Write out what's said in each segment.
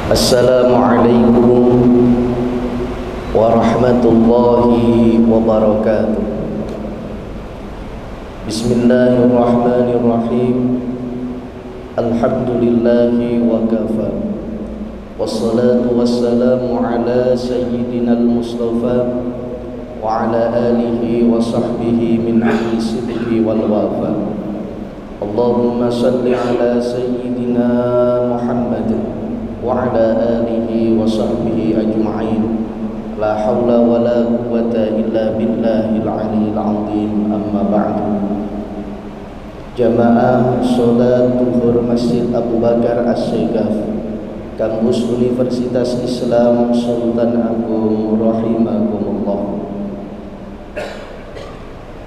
Assalamualaikum warahmatullahi wabarakatuh. Bismillahirrahmanirrahim. Alhamdulillahi wa kafa. Wassalatu wassalamu ala sayyidina al-mustafa wa ala alihi wa sahbihi min ahli sidqi wal wafa. Allahumma salli ala sayyidina Muhammad wa ala alihi wa sahbihi ajma'in. La hawla wa la quwwata illa billahil aliyyil azim. Amma ba'du. Jamaah salat Zuhur Masjid Abu Bakar As-Syeghaf, Kampus Universitas Islam Sultan Agung rahimakumullah.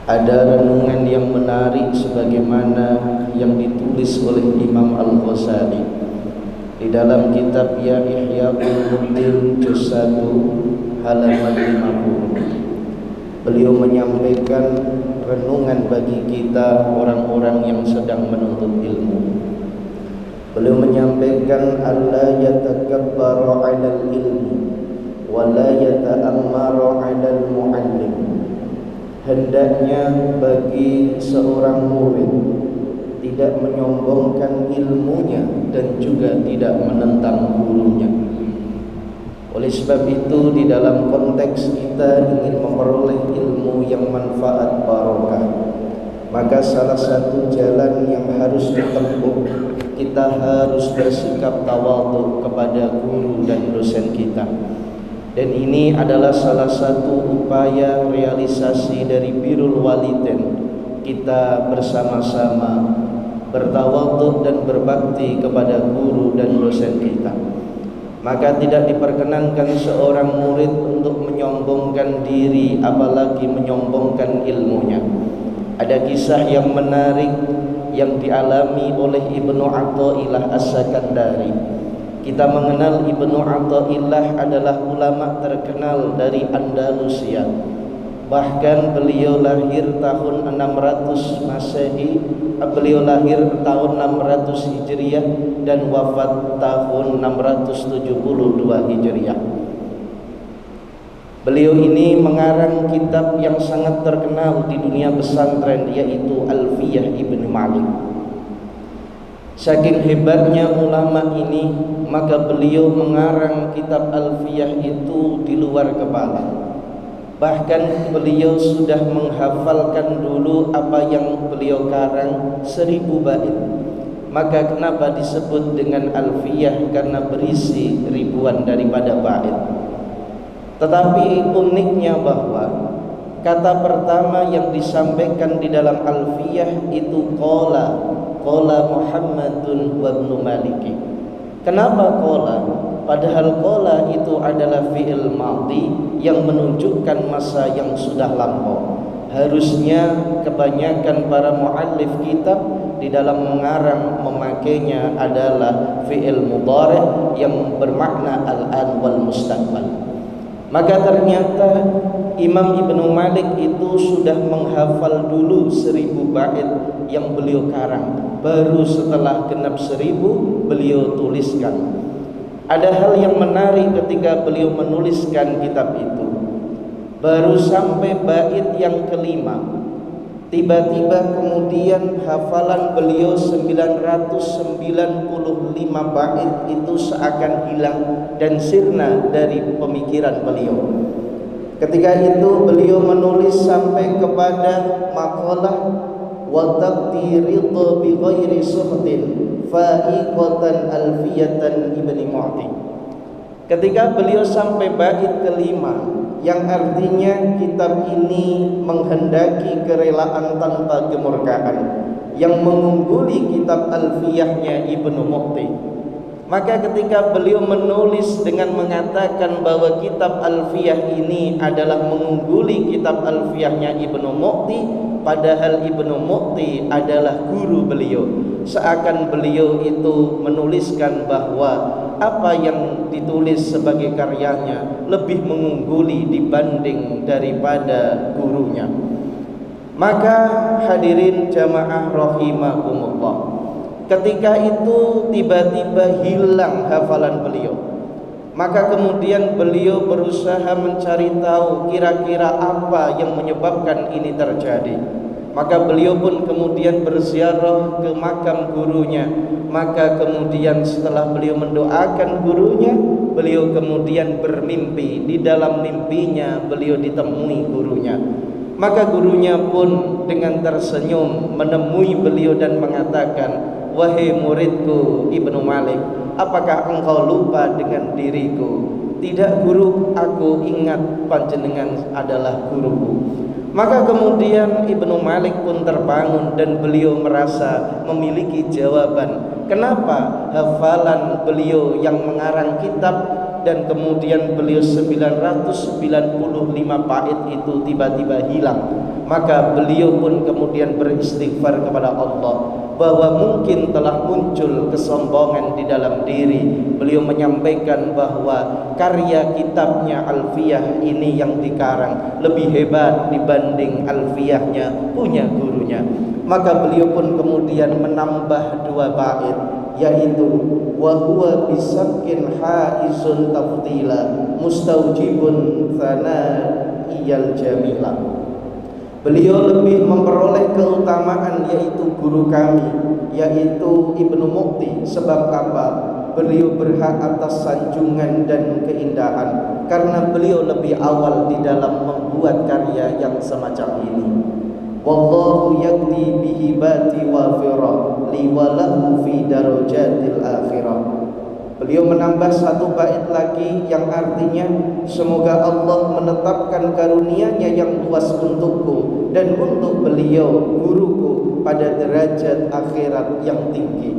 Ada renungan yang menarik sebagaimana yang ditulis oleh Imam Al-Ghazali di dalam kitab Ya Ihya Ulumuddin juz 1 halaman 50. Beliau menyampaikan renungan bagi kita orang-orang yang sedang menuntut ilmu. Beliau menyampaikan alla yatakabbaru 'alal ilmi wa la yata'ammaru 'alal mu'allim. Hendaknya bagi seorang murid tidak menyombongkan ilmunya dan juga tidak menentang gurunya. Oleh sebab itu, di dalam konteks kita ingin memperoleh ilmu yang manfaat barokah, maka salah satu jalan yang harus ditempuh, kita harus bersikap tawadhu kepada guru dan dosen kita. Dan ini adalah salah satu upaya realisasi dari birrul walidain, kita bersama-sama bertawadhu dan berbakti kepada guru dan dosen kita. Maka tidak diperkenankan seorang murid untuk menyombongkan diri, apalagi menyombongkan ilmunya. Ada kisah yang menarik yang dialami oleh Ibnu Athaillah As-Sakandari. Kita mengenal Ibnu Athaillah adalah ulama terkenal dari Andalusia. Bahkan beliau lahir tahun 600 Masehi, beliau lahir tahun 600 Hijriah dan wafat tahun 672 Hijriah. Beliau ini mengarang kitab yang sangat terkenal di dunia pesantren, yaitu Alfiyah Ibnu Malik. Saking hebatnya ulama ini, maka beliau mengarang kitab Alfiyah itu di luar kepala. Bahkan beliau sudah menghafalkan dulu apa yang beliau karang 1000 bait. Maka kenapa disebut dengan Alfiyah? Karena berisi ribuan daripada bait. Tetapi uniknya bahwa kata pertama yang disampaikan di dalam Alfiyah itu qala Muhammadun wa ibnu Maliki. Kenapa qala? Padahal qala itu adalah fi'il madhi yang menunjukkan masa yang sudah lampau. Harusnya kebanyakan para muallif kitab di dalam mengarang memakainya adalah fi'il mudhari' yang bermakna al-an wal mustaqbal. Maka ternyata Imam Ibnu Malik itu sudah menghafal dulu 1000 bait yang beliau karang. Baru setelah genap 1000 beliau tuliskan. Ada hal yang menarik ketika beliau menuliskan kitab itu. Baru sampai bait yang kelima, tiba-tiba kemudian hafalan beliau 995 bait itu seakan hilang dan sirna dari pemikiran beliau. Ketika itu beliau menulis sampai kepada maqalah wa taqdiridha bi ghairi suhtin fa'iqatan alfiyatan ibni Mu'ti. Ketika beliau sampai bait kelima, yang artinya kitab ini menghendaki kerelaan tanpa kemurkaan, yang mengungguli kitab Alfiyahnya Ibnu Mu'ti. Maka ketika beliau menulis dengan mengatakan bahwa kitab Alfiyah ini adalah mengungguli kitab Alfiyahnya Ibnu Mu'ti, padahal Ibnu Mu'ti adalah guru beliau, seakan beliau itu menuliskan bahwa apa yang ditulis sebagai karyanya lebih mengungguli dibanding daripada gurunya. Maka hadirin jamaah rahimakumullah, ketika itu tiba-tiba hilang hafalan beliau. Maka kemudian beliau berusaha mencari tahu kira-kira apa yang menyebabkan ini terjadi. Maka beliau pun kemudian berziarah ke makam gurunya. Maka kemudian setelah beliau mendoakan gurunya, beliau kemudian bermimpi. Di dalam mimpinya beliau ditemui gurunya. Maka gurunya pun dengan tersenyum menemui beliau dan mengatakan, "Wahai muridku Ibnu Malik, apakah engkau lupa dengan diriku?" "Tidak guru, aku ingat panjenengan adalah guruku." Maka kemudian Ibnu Malik pun terbangun dan beliau merasa memiliki jawaban kenapa hafalan beliau yang mengarang kitab dan kemudian beliau 995 bait itu tiba-tiba hilang. Maka beliau pun kemudian beristighfar kepada Allah bahwa mungkin telah muncul kesombongan di dalam diri. Beliau menyampaikan bahwa karya kitabnya Alfiyah ini yang dikarang lebih hebat dibanding Alfiyahnya punya gurunya. Maka beliau pun kemudian menambah 2 bait, yaitu wa huwa bisakkin haizun tafdila mustaujibun thana'iyal jamila. Beliau lebih memperoleh keutamaan yaitu guru kami, yaitu Ibnu Mukti. Sebab apa? Beliau berhak atas sanjungan dan keindahan karena beliau lebih awal di dalam membuat karya yang semacam ini. Wallahu yakti bihibati wafira liwalahu fi darajatil akhirah. Beliau menambah 1 bait lagi yang artinya semoga Allah menetapkan karunia-Nya yang luas untukku dan untuk beliau guruku pada derajat akhirat yang tinggi.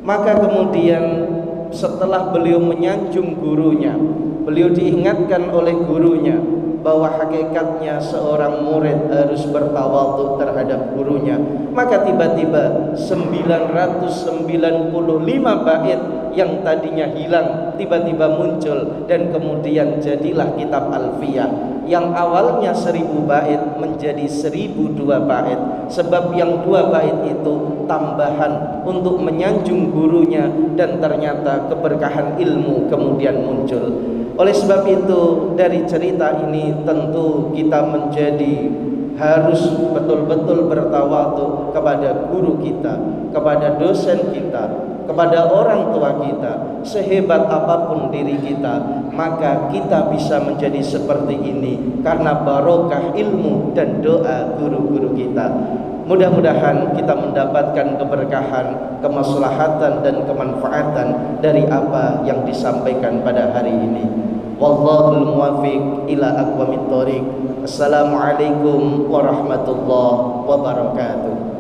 Maka kemudian setelah beliau menyanjung gurunya, beliau diingatkan oleh gurunya bahwa hakikatnya seorang murid harus bertawadhu terhadap gurunya. Maka tiba-tiba 995 bait yang tadinya hilang tiba-tiba muncul dan kemudian jadilah kitab Alfiyah yang awalnya 1000 bait menjadi 1002 bait. Sebab yang 2 bait itu tambahan untuk menyanjung gurunya dan ternyata keberkahan ilmu kemudian muncul. Oleh sebab itu dari cerita ini tentu kita menjadi harus betul-betul bertawadhu kepada guru kita, kepada dosen kita, kepada orang tua kita. Sehebat apapun diri kita, maka kita bisa menjadi seperti ini karena barokah ilmu dan doa guru-guru kita. Mudah-mudahan kita mendapatkan keberkahan, kemaslahatan dan kemanfaatan dari apa yang disampaikan pada hari ini. Wallahul muwaffiq ila aqwamit thoriq. Assalamualaikum warahmatullahi wabarakatuh.